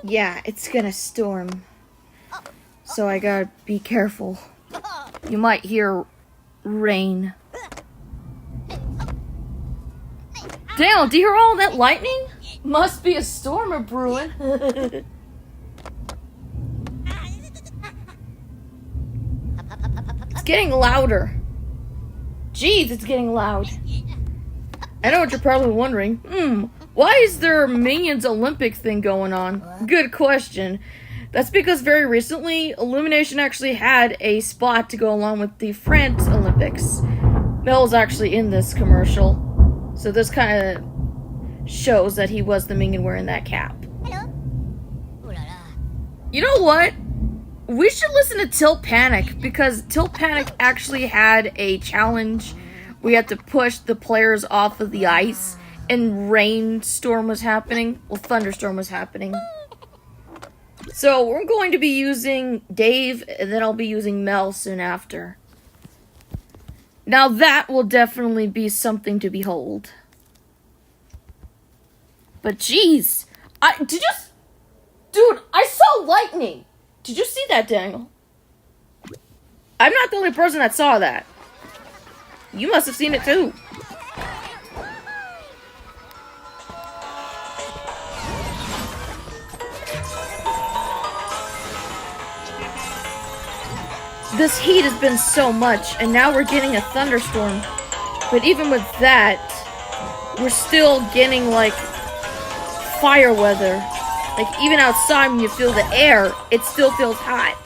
Yeah, it's gonna storm. So I gotta be careful. You might hear rain. Daniel, do you hear all that lightning? Must be a storm a brewing. It's getting louder. Jeez, it's getting loud. I know what you're probably wondering. Why is there a Minions Olympic thing going on? Good question. That's because very recently, Illumination actually had a spot to go along with the France Olympics. Mel's actually in this commercial. So this kind of shows that he was the Minion wearing that cap. Hello. You know what? We should listen to Tilt Panic, because Tilt Panic actually had a challenge. We had to push the players off of the ice, and rainstorm was happening. Well, thunderstorm was happening. So we're going to be using Dave, and then I'll be using Mel soon after. Now that will definitely be something to behold. But jeez, dude, I saw lightning. Did you see that, Daniel? I'm not the only person that saw that. You must have seen it too. This heat has been so much, and now we're getting a thunderstorm. But even with that, we're still getting, like, fire weather. Like, even outside when you feel the air, it still feels hot.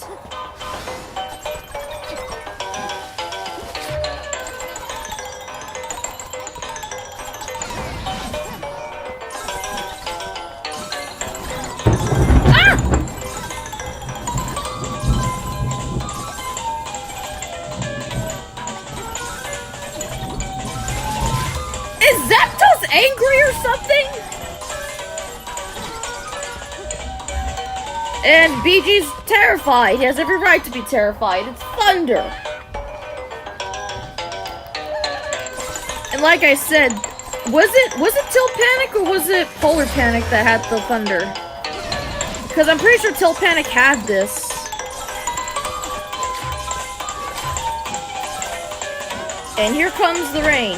Is Zapdos angry or something? And BG's terrified. He has every right to be terrified. It's thunder. And like I said, was it Tilt Panic or was it Polar Panic that had the thunder? Because I'm pretty sure Tilt Panic had this. And here comes the rain.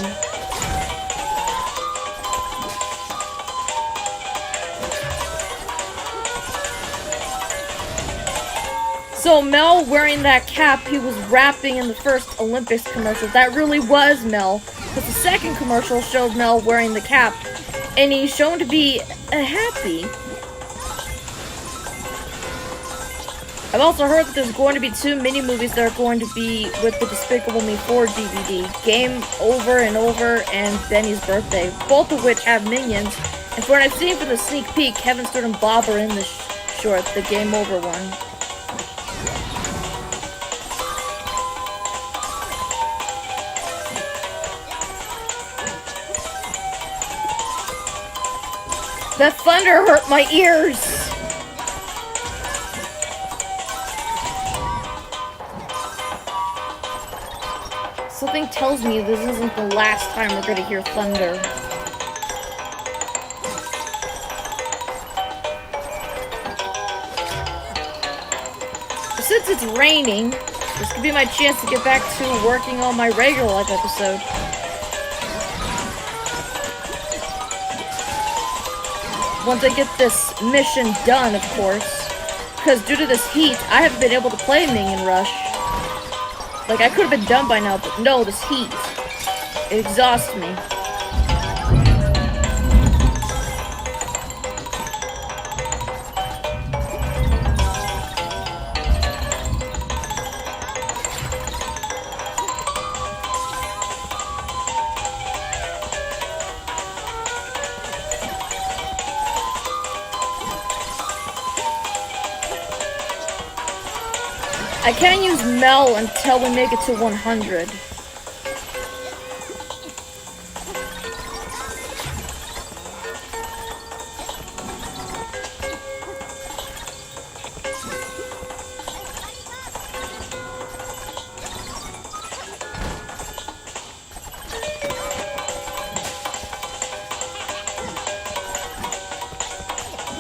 So Mel wearing that cap, he was rapping in the first Olympics commercial. That really was Mel. But the second commercial showed Mel wearing the cap. And he's shown to be happy. I've also heard that there's going to be 2 mini-movies that are going to be with the Despicable Me 4 DVD. Game Over and Over and Benny's Birthday. Both of which have Minions. And from what I've seen from the sneak peek, Kevin Stewart and Bob are in the short, the Game Over one. That thunder hurt my ears! Something tells me this isn't the last time we're gonna hear thunder. Since it's raining, this could be my chance to get back to working on my regular life episode. Once I get this mission done, of course. Because due to this heat, I haven't been able to play Minion Rush. Like, I could have been done by now, but no, this heat. It exhausts me. I can't use Mel until we make it to 100.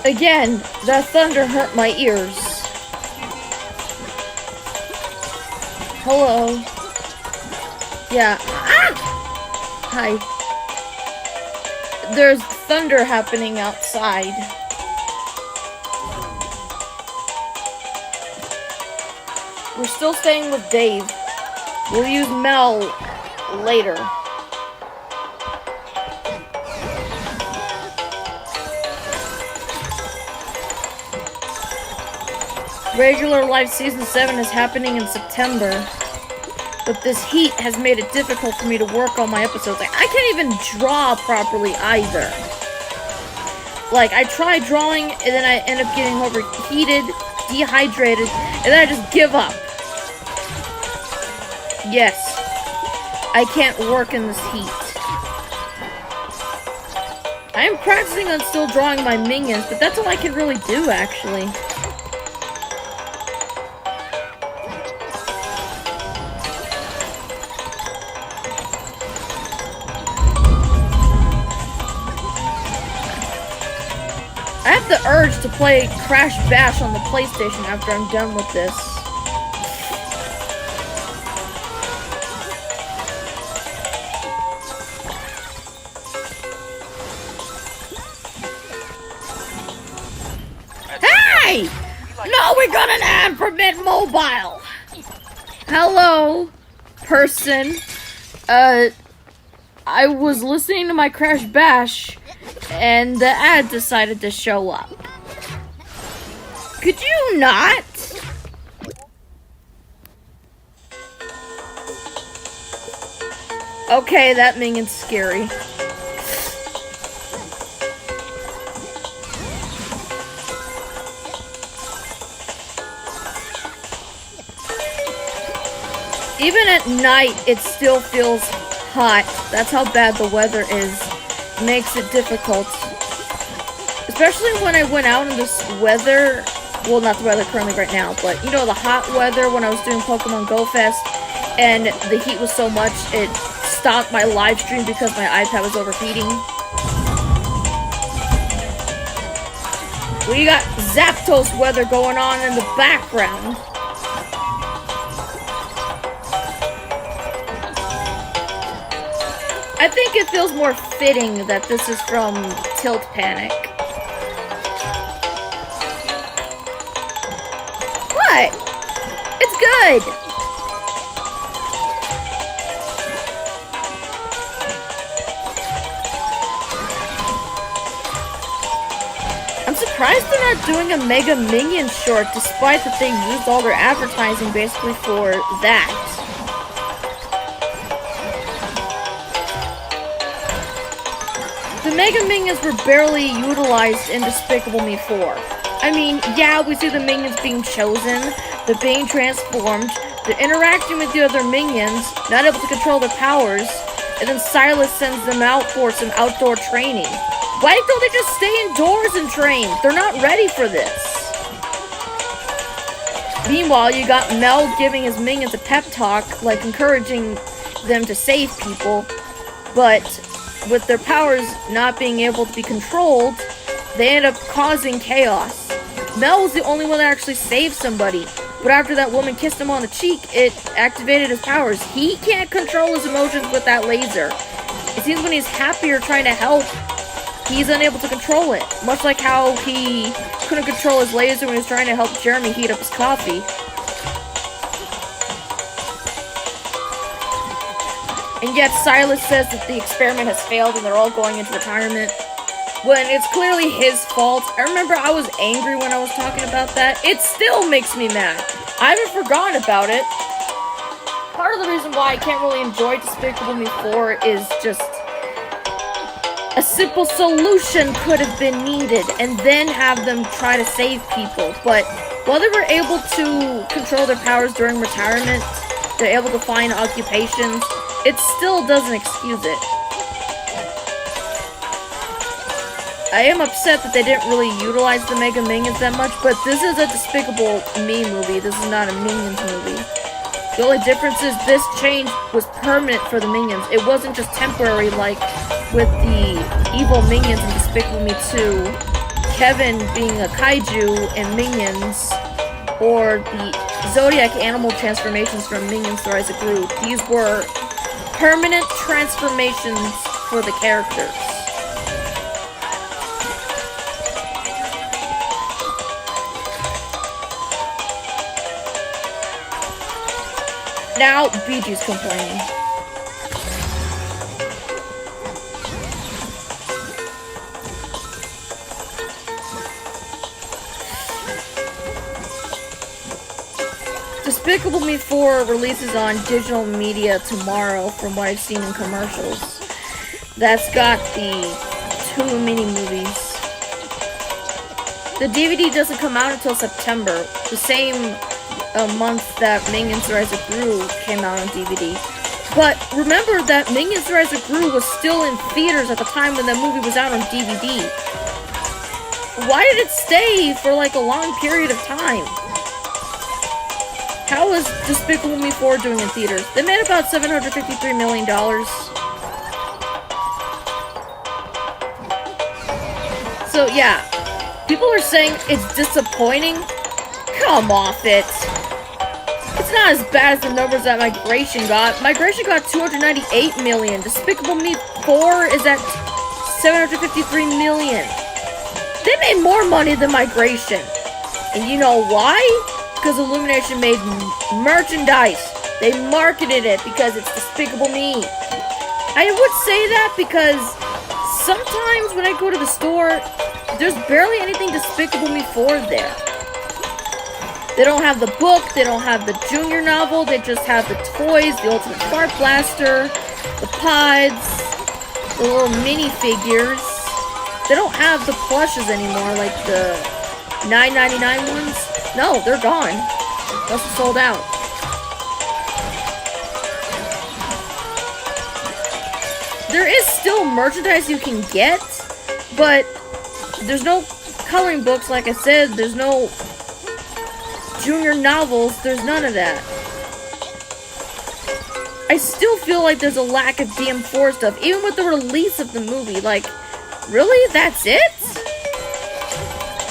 Again, that thunder hurt my ears. Hello. Yeah. Ah! Hi. There's thunder happening outside. We're still staying with Dave. We'll use Mel later. Regular Life Season 7 is happening in September. But this heat has made it difficult for me to work on my episodes. Like, I can't even draw properly either. Like, I try drawing, and then I end up getting overheated, dehydrated, and then I just give up. Yes. I can't work in this heat. I am practicing on still drawing my minions, but that's all I can really do, actually. I have the urge to play Crash Bash on the PlayStation after I'm done with this. Hey! No, we got an ad for Mint Mobile! Hello, person. I was listening to my Crash Bash, and the ad decided to show up. Could you not? Okay, that minion's scary. Even at night, it still feels hot. That's how bad the weather is. Makes it difficult. Especially when I went out in this weather. Well, not the weather currently right now, but you know, the hot weather when I was doing Pokemon Go Fest, and the heat was so much it stopped my live stream because my iPad was overheating. We got Zapdos weather going on in the background. I think it feels more fitting that this is from Tilt Panic. What? It's good! I'm surprised they're not doing a Mega Minion short, despite that they used all their advertising basically for that. The Mega Minions were barely utilized in Despicable Me 4. I mean, yeah, we see the minions being chosen, they're being transformed, they're interacting with the other minions, not able to control their powers, and then Silas sends them out for some outdoor training. Why don't they just stay indoors and train? They're not ready for this. Meanwhile, you got Mel giving his minions a pep talk, like encouraging them to save people, but with their powers not being able to be controlled, they end up causing chaos. Mel was the only one that actually saved somebody, but after that woman kissed him on the cheek, it activated his powers. He can't control his emotions with that laser. It seems when he's happy or trying to help, he's unable to control it. Much like how he couldn't control his laser when he was trying to help Jeremy heat up his coffee. And yet Silas says that the experiment has failed and they're all going into retirement, when it's clearly his fault. I remember I was angry when I was talking about that. It still makes me mad. I haven't forgotten about it. Part of the reason why I can't really enjoy Despicable Me 4 is just a simple solution could have been needed, and then have them try to save people. But while they were able to control their powers during retirement, they're able to find occupations, it still doesn't excuse it. I am upset that they didn't really utilize the Mega Minions that much, but this is a Despicable Me movie. This is not a Minions movie. The only difference is this change was permanent for the Minions. It wasn't just temporary like with the evil Minions in Despicable Me 2 Kevin being a kaiju in Minions, or the Zodiac animal transformations from Minions: The Rise of Gru. These were permanent transformations for the characters. Now, BG's complaining. Despicable Me 4 releases on digital media tomorrow, from what I've seen in commercials. That's got the 2 mini-movies. The DVD doesn't come out until September, the same month that Minions: The Rise of Gru came out on DVD. But remember that Minions: The Rise of Gru was still in theaters at the time when that movie was out on DVD. Why did it stay for like a long period of time? How was Despicable Me 4 doing in theaters? They made about $753 million. So yeah, people are saying it's disappointing. Come off it. It's not as bad as the numbers that Migration got. Migration got $298 million. Despicable Me 4 is at $753 million. They made more money than Migration. And you know why? Because Illumination made merchandise. They marketed it because it's Despicable Me. I would say that because sometimes when I go to the store, there's barely anything Despicable Me 4 there. They don't have the book, they don't have the junior novel, they just have the toys, the Ultimate Fart Blaster, the pods, the little minifigures. They don't have the plushes anymore, like the $9.99 ones. No, they're gone. Those are sold out. There is still merchandise you can get, but there's no coloring books, like I said. There's no junior novels. There's none of that. I still feel like there's a lack of DM4 stuff, even with the release of the movie. Like, really? That's it?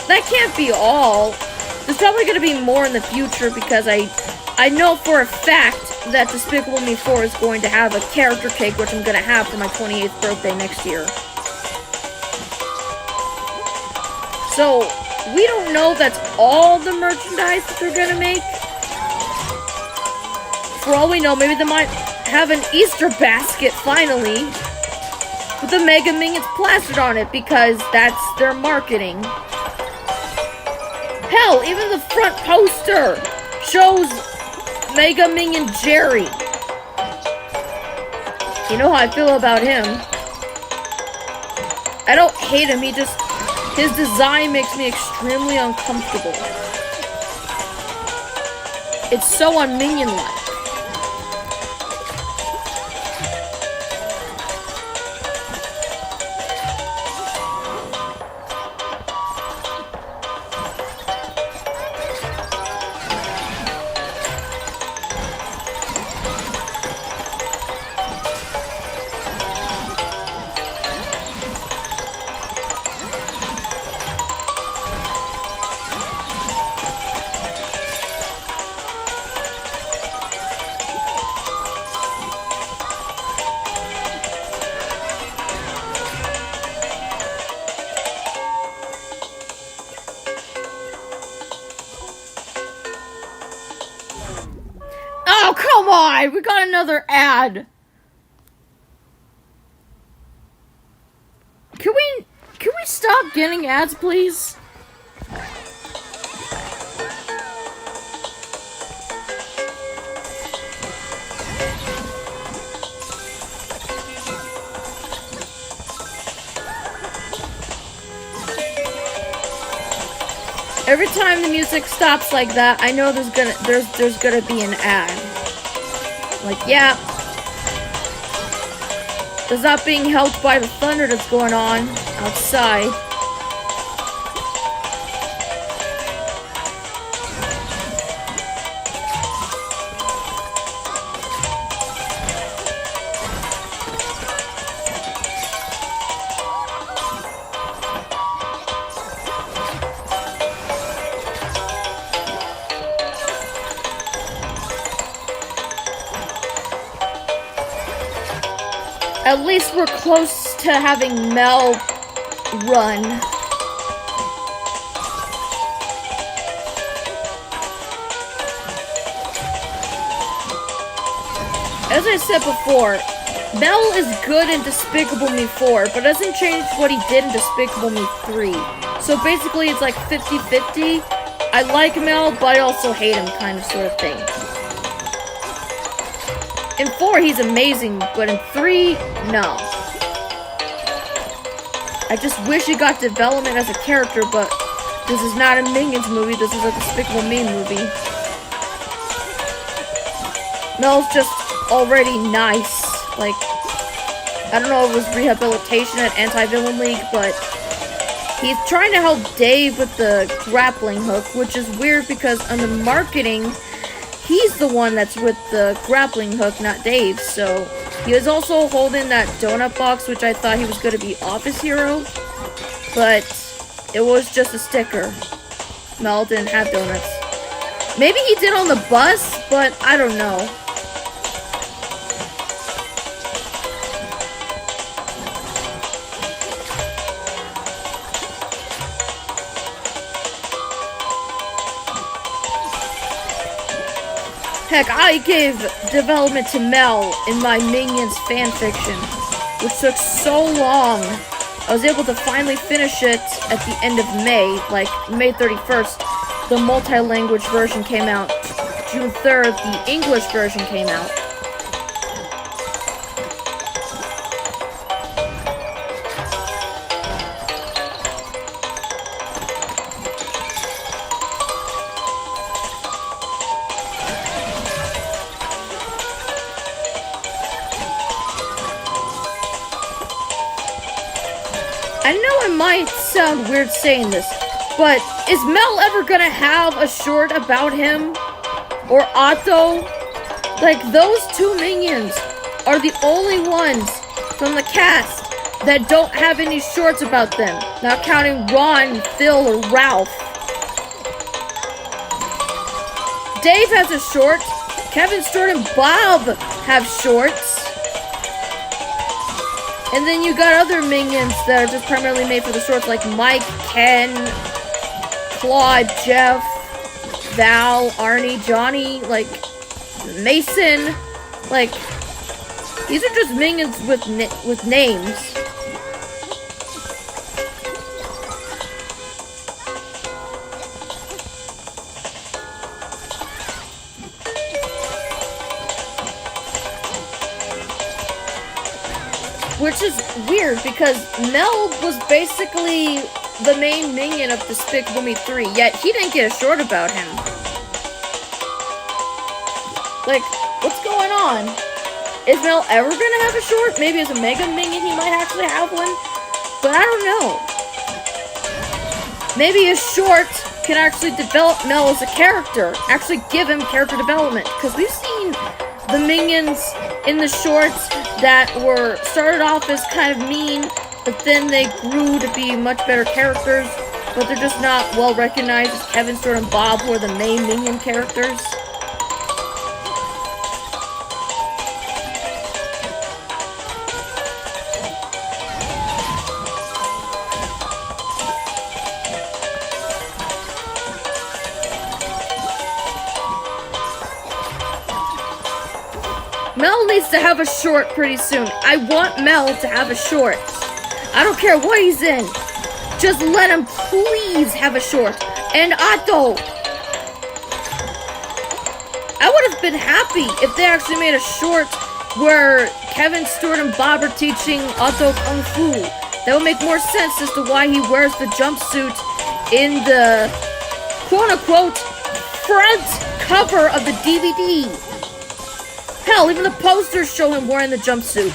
That can't be all. There's probably going to be more in the future because I know for a fact that Despicable Me 4 is going to have a character cake, which I'm going to have for my 28th birthday next year. So, we don't know if that's all the merchandise that they're going to make. For all we know, maybe they might have an Easter basket, finally, with the Mega Minions plastered on it, because that's their marketing. Hell, even the front poster shows Mega Minion Jerry. You know how I feel about him. I don't hate him, his design makes me extremely uncomfortable. It's so un-Minion-like. Oh, come on! We got another ad! Can we stop getting ads, please? Every time the music stops like that, I know there's gonna be an ad. Like, yeah, there's not being helped by the thunder that's going on outside. At least we're close to having Mel run. As I said before, Mel is good in Despicable Me 4, but doesn't change what he did in Despicable Me 3. So basically it's like 50-50. I like Mel, but I also hate him, kind of sort of thing. In 4, he's amazing, but in 3, no. I just wish he got development as a character, but this is not a Minions movie, this is a Despicable Me movie. Mel's just already nice. Like, I don't know if it was rehabilitation at Anti-Villain League, but he's trying to help Dave with the grappling hook, which is weird because on the marketing, he's the one that's with the grappling hook, not Dave. So he was also holding that donut box, which I thought he was going to be Office Hero, but it was just a sticker. Mel didn't have donuts. Maybe he did on the bus, but I don't know. Heck, I gave development to Mel in my Minions fanfiction, which took so long. I was able to finally finish it at the end of May, like May 31st. The multi-language version came out. June 3rd, the English version came out. I know it might sound weird saying this, but is Mel ever gonna have a short about him? Or Otto? Like, those two Minions are the only ones from the cast that don't have any shorts about them, not counting Ron, Phil, or Ralph. Dave has a short. Kevin, Stuart, and Bob have shorts. And then you got other Minions that are just primarily made for the shorts, like Mike, Ken, Claude, Jeff, Val, Arnie, Johnny, like Mason. Like, these are just Minions with names. Which is weird, because Mel was basically the main Minion of Despicable Me 3, yet he didn't get a short about him. Like, what's going on? Is Mel ever gonna have a short? Maybe as a Mega Minion he might actually have one, but I don't know. Maybe a short can actually develop Mel as a character, actually give him character development, because we've seen the Minions in the shorts that were started off as kind of mean, but then they grew to be much better characters, but they're just not well recognized as Kevin, Stuart, and Bob, who are the main Minion characters. Mel needs to have a short pretty soon. I want Mel to have a short. I don't care what he's in. Just let him please have a short. And Otto. I would have been happy if they actually made a short where Kevin, Stuart, and Bob are teaching Otto Kung Fu. That would make more sense as to why he wears the jumpsuit in the quote-unquote front cover of the DVD. Hell, even the posters show him wearing the jumpsuit.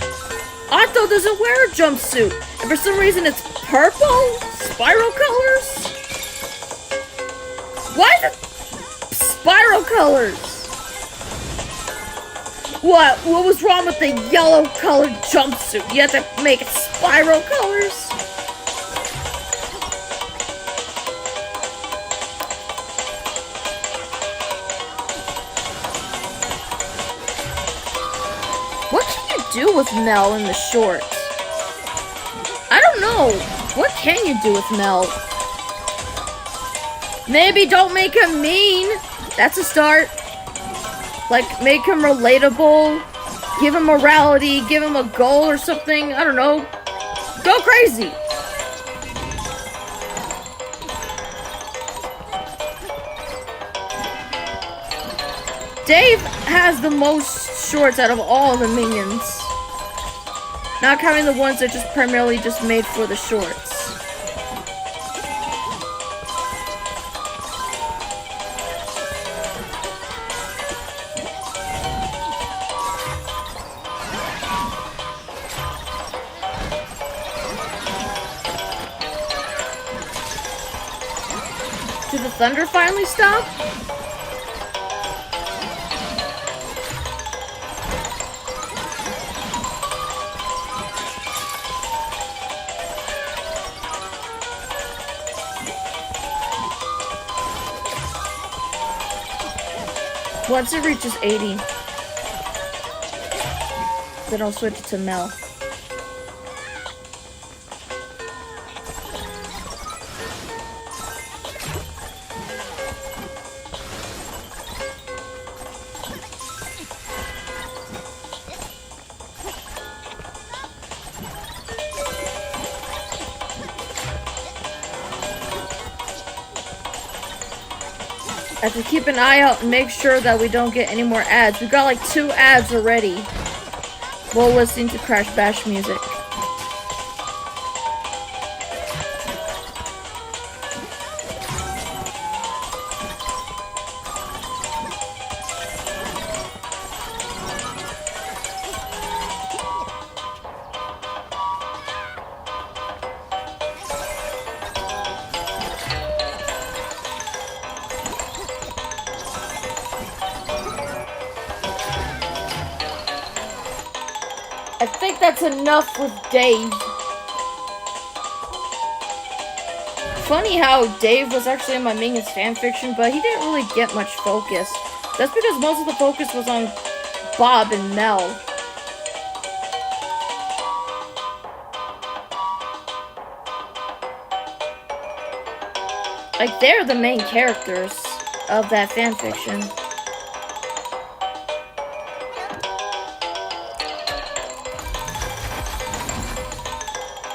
Otto doesn't wear a jumpsuit, and for some reason it's purple? Spiral colors? Why is it spiral colors? What was wrong with the yellow colored jumpsuit? You have to make it spiral colors? What can you do with Mel in the short? I don't know. What can you do with Mel? Maybe don't make him mean. That's a start. Like, make him relatable. Give him morality. Give him a goal or something. I don't know. Go crazy. Dave has the most shorts out of all the Minions. Not counting the ones that just primarily just made for the shorts. Did the thunder finally stop? Once it reaches 80, then I'll switch it to Mel. I have to keep an eye out and make sure that we don't get any more ads. We got like 2 ads already while listening to Crash Bash music. I think that's enough with Dave. Funny how Dave was actually in my Minions fanfiction, but he didn't really get much focus. That's because most of the focus was on Bob and Mel. Like, they're the main characters of that fanfiction.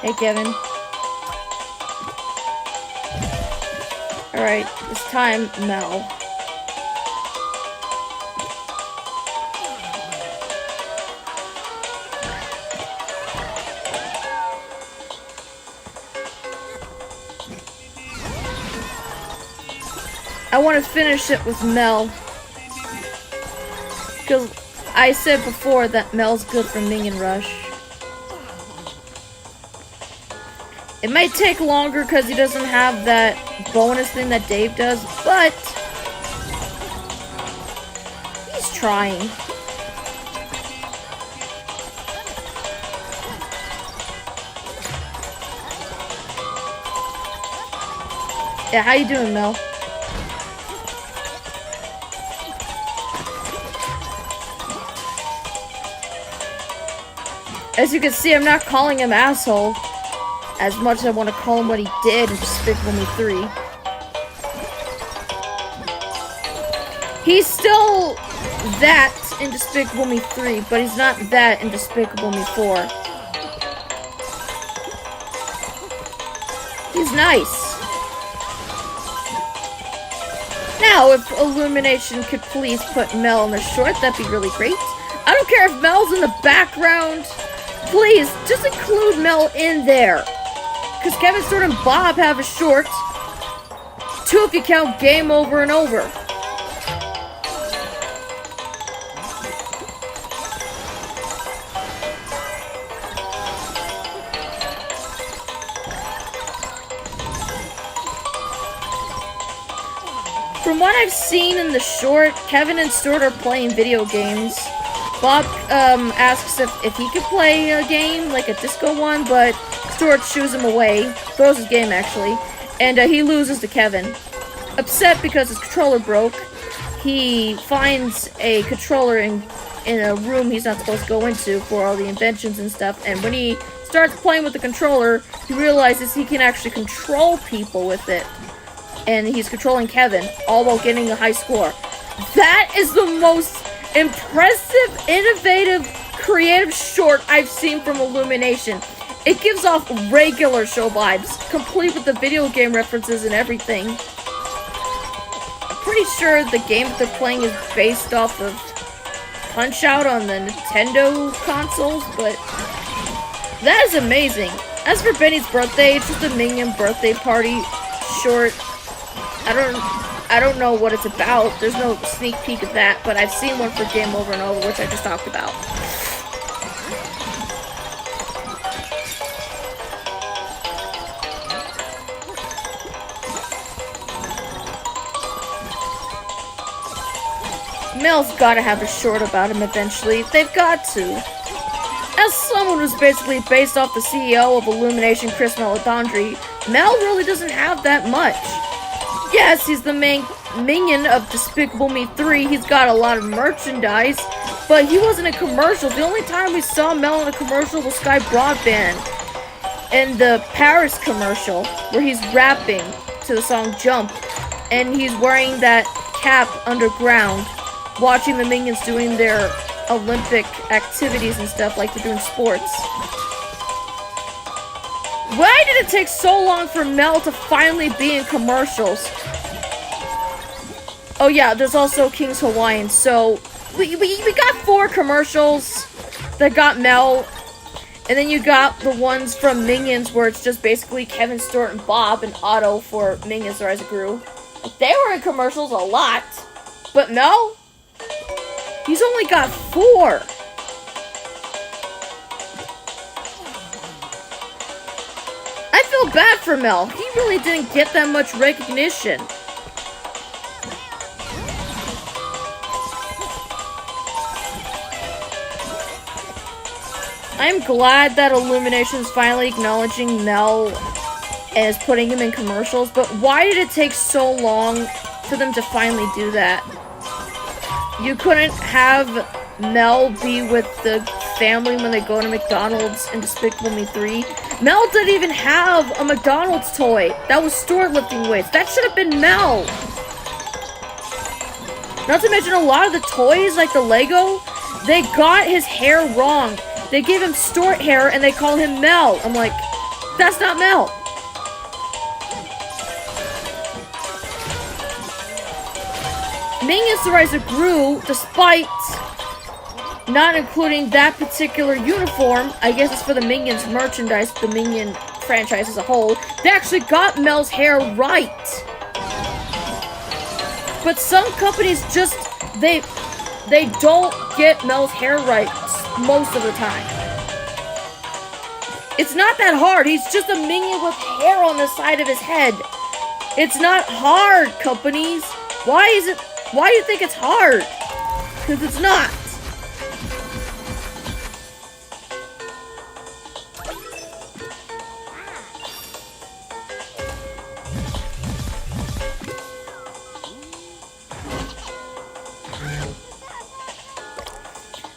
Hey, Kevin. Alright, it's time, Mel. I want to finish it with Mel. Because I said before that Mel's good for Minion Rush. It might take longer because he doesn't have that bonus thing that Dave does, but he's trying. Yeah, how you doing, Mel? As you can see, I'm not calling him asshole as much as I want to call him what he did in Despicable Me 3. He's still that in Despicable Me 3, but he's not that in Despicable Me 4. He's nice. Now, if Illumination could please put Mel in the short, that'd be really great. I don't care if Mel's in the background. Please, just include Mel in there. Because Kevin, Stewart, and Bob have a short. 2 if you count Game Over and Over. From what I've seen in the short, Kevin and Stewart are playing video games. Bob asks if he could play a game, like a disco one, but Stewart shoos him away, throws his game actually, and he loses to Kevin. Upset because his controller broke, he finds a controller and in a room he's not supposed to go into for all the inventions and stuff. And when he starts playing with the controller, he realizes he can actually control people with it. And he's controlling Kevin, all while getting a high score. That is the most impressive, innovative, creative short I've seen from Illumination. It gives off regular show vibes, complete with the video game references and everything. I'm pretty sure the game that they're playing is based off of Punch-Out on the Nintendo consoles, but that is amazing. As for Benny's birthday, it's just a Minion birthday party short. I don't know what it's about. There's no sneak peek of that, but I've seen one for Game Over and Over, which I just talked about. Mel's gotta have a short about him eventually. They've got to. As someone who's basically based off the CEO of Illumination, Chris Meledandri, Mel really doesn't have that much. Yes, he's the main minion of Despicable Me 3. He's got a lot of merchandise, but he wasn't in commercials. The only time we saw Mel in a commercial was Sky Broadband and the Paris commercial, where he's rapping to the song Jump, and he's wearing that cap underground, watching the minions doing their Olympic activities and stuff, like they're doing sports. Why did it take so long for Mel to finally be in commercials? Oh yeah, there's also King's Hawaiian. So we got 4 commercials that got Mel, and then you got the ones from Minions where it's just basically Kevin, Stuart, and Bob, and Otto for Minions: The Rise of Gru. They were in commercials a lot, but Mel, he's only got 4. I feel bad for Mel. He really didn't get that much recognition. I'm glad that Illumination's finally acknowledging Mel as putting him in commercials, but why did it take so long for them to finally do that? You couldn't have Mel be with the family when they go to McDonald's in Despicable Me 3. Mel didn't even have a McDonald's toy. That was Stuart lifting weights. That should have been Mel. Not to mention a lot of the toys, like the Lego, they got his hair wrong. They gave him Stuart hair and they call him Mel. I'm like, that's not Mel. Minions: The Rise of Gru, despite not including that particular uniform, I guess it's for the Minions merchandise, the Minion franchise as a whole, they actually got Mel's hair right. But some companies just, they don't get Mel's hair right most of the time. It's not that hard. He's just a minion with hair on the side of his head. It's not hard, companies. Why do you think it's hard? Because it's not.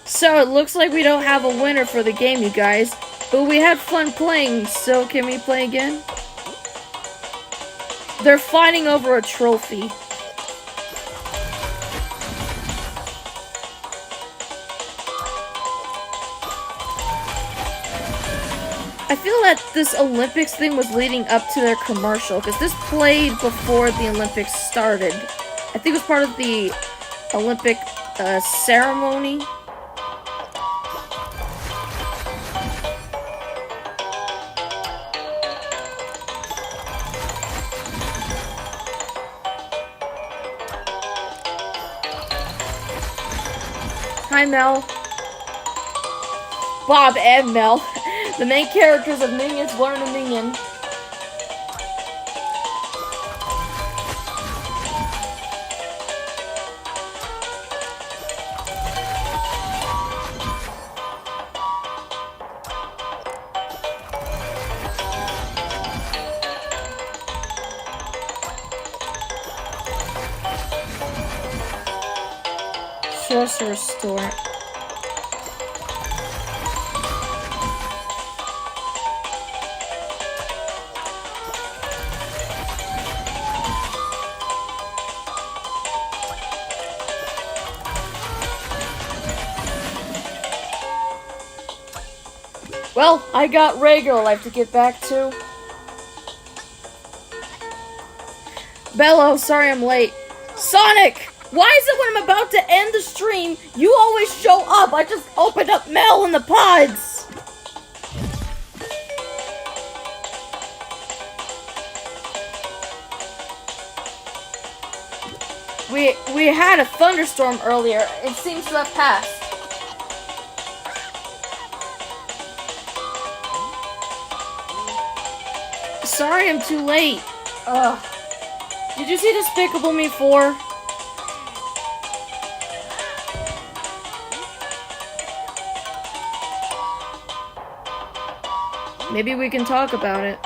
So it looks like we don't have a winner for the game, you guys. But we had fun playing, so can we play again? They're fighting over a trophy. I feel that this Olympics thing was leading up to their commercial, because this played before the Olympics started. I think it was part of the Olympic ceremony. Hi, Mel. Bob and Mel, the main characters of Minions Learn a Minion. Sorcerer's Store. Well, I got regular life to get back to. Bello, sorry I'm late. Sonic! Why is it when I'm about to end the stream, you always show up? I just opened up Mel in the pods! We had a thunderstorm earlier. It seems to have passed. Sorry I'm too late. Ugh. Did you see Despicable Me 4? Maybe we can talk about it.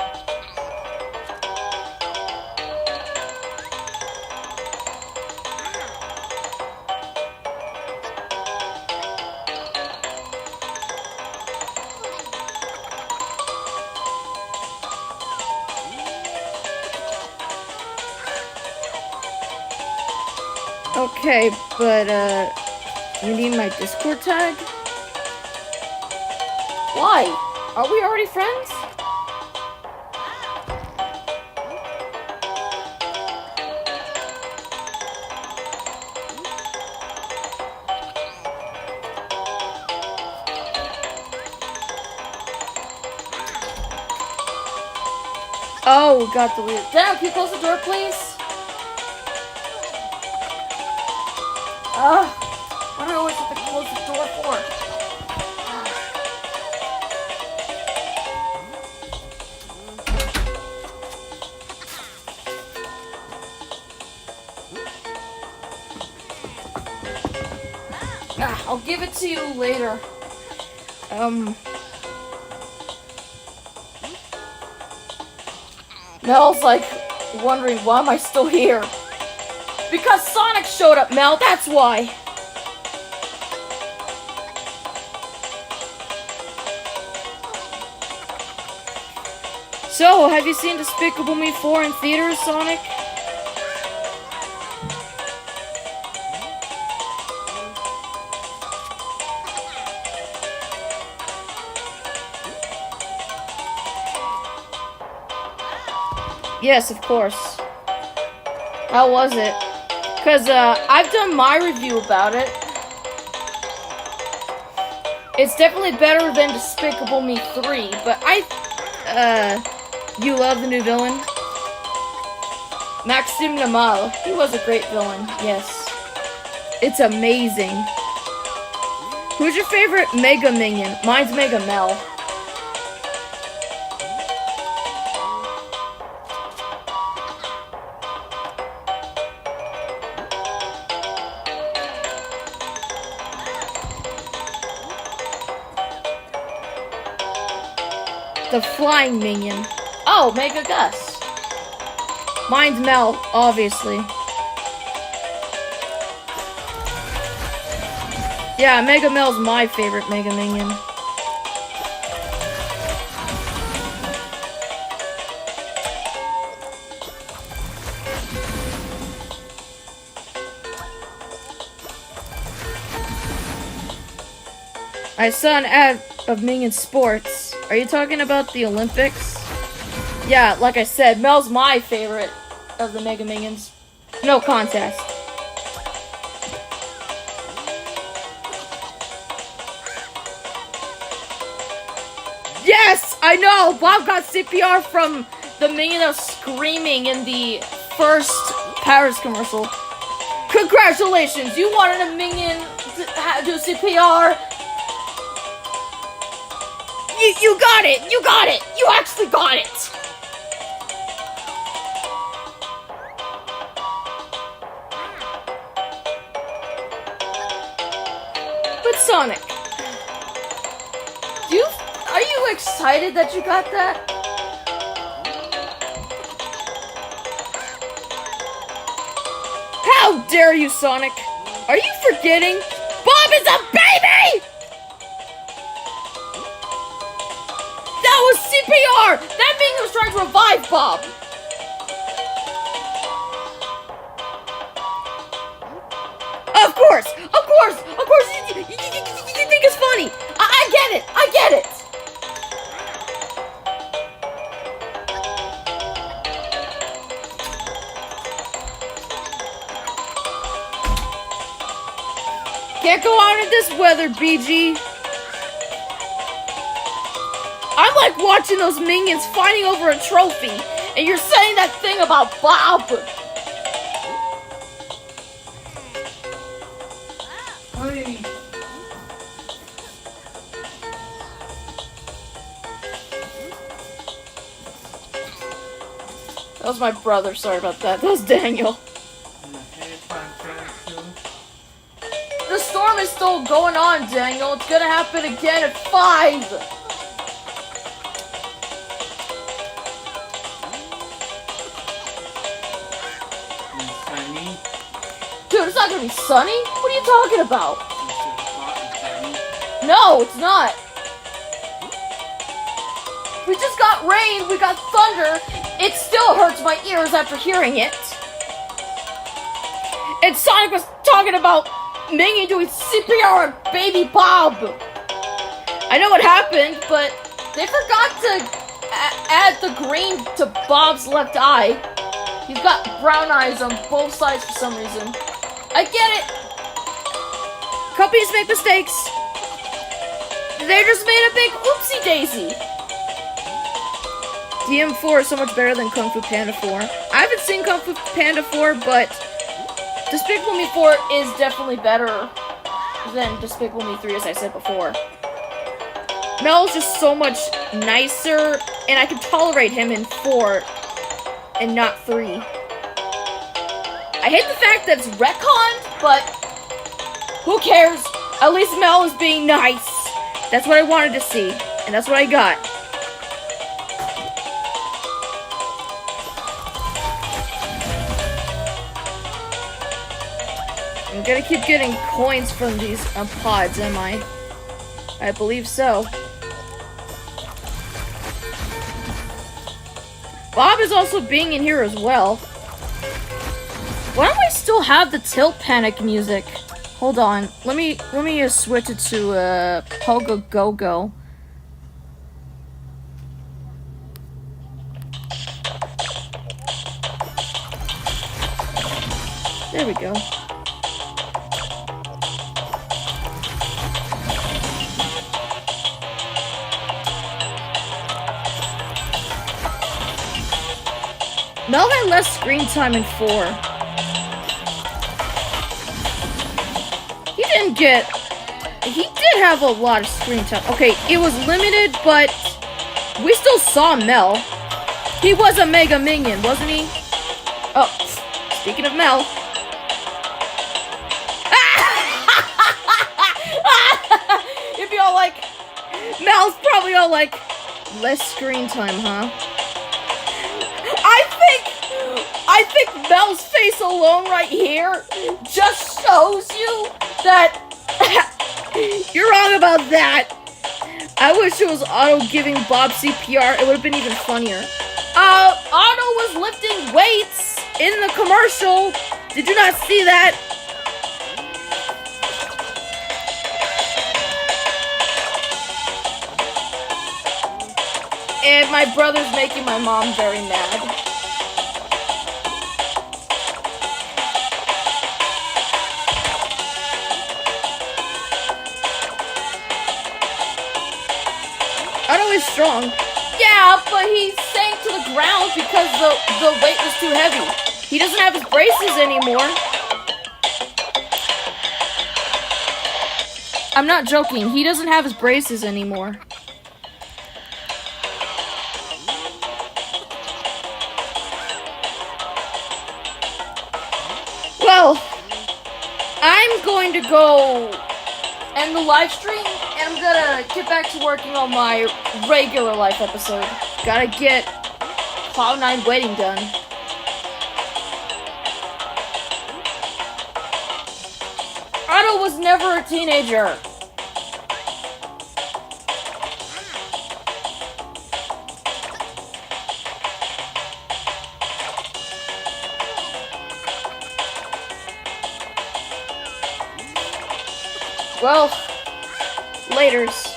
Okay, but, you need my Discord tag? Why? Are we already friends? Oh, got deleted. Dad, can you close the door, please? What do I always have to close the door for? I'll give it to you later. Mel's like wondering why am I still here? Because Sonic showed up, Mel, that's why. So, have you seen Despicable Me 4 in theaters, Sonic? Yes, of course. How was it? Because, I've done my review about it. It's definitely better than Despicable Me 3, but you love the new villain? Maxim Namal. He was a great villain, yes. It's amazing. Who's your favorite Mega Minion? Mine's Mega Mel. The flying minion. Oh, Mega Gus. Mine's Mel, obviously. Yeah, Mega Mel's my favorite Mega Minion. I saw an ad of Minion Sports. Are you talking about the Olympics? Yeah, like I said, Mel's my favorite of the Mega Minions. No contest. Yes! I know! Bob got CPR from the Minion that was screaming in the first Paris commercial. Congratulations! You wanted a Minion to do CPR? You got it! You got it! You actually got it! But Sonic, are you excited that you got that? How dare you, Sonic? Are you forgetting? Bob is a baby! That was CPR! That Minion was trying to revive Bob! Of course! You think it's funny! I get it! can't go out in this weather, BG. I'm like watching those minions fighting over a trophy, and you're saying that thing about Bob. Hey. That was my brother, sorry about that. That was Daniel. The storm is still going on, Daniel. It's gonna happen again at 5. Dude, it's not gonna be sunny? What are you talking about? No, it's not. We just got rain, we got thunder. It still hurts my ears after hearing it. And Sonic was talking about Minion doing CPR on Baby Bob. I know what happened, but they forgot to add the green to Bob's left eye. He's got brown eyes on both sides for some reason. I get it. Companies make mistakes. They just made a big oopsie daisy. DM4 is so much better than Kung Fu Panda 4. I haven't seen Kung Fu Panda 4, but Despicable Me 4 is definitely better than Despicable Me 3, as I said before. Mel's just so much nicer, and I can tolerate him in 4 and not 3. I hate the fact that it's retconned, but who cares? At least Mel is being nice. That's what I wanted to see, and that's what I got. I'm gonna keep getting coins from these pods, am I? I believe so. Bob is also being in here as well. Why don't I still have the Tilt Panic music? Hold on. Let me switch it to Pogo Go Go. There we go. Mel had less screen time in 4. He did have a lot of screen time. Okay, it was limited, but we still saw Mel. He was a Mega Minion, wasn't he? Oh, speaking of Mel. You'd be all like, Mel's probably all like, less screen time, huh? I think Mel's face alone right here just shows you that you're wrong about that. I wish it was Otto giving Bob CPR. It would have been even funnier. Otto was lifting weights in the commercial. Did you not see that? And my brother's making my mom very mad. Otto is strong. Yeah, but he sank to the ground because the weight was too heavy. He doesn't have his braces anymore. I'm not joking. He doesn't have his braces anymore. Well, I'm going to go end the live stream, and I'm gonna get back to working on my regular life episode. Gotta get Cloud9 Wedding done. Otto was never a teenager. Well, laters.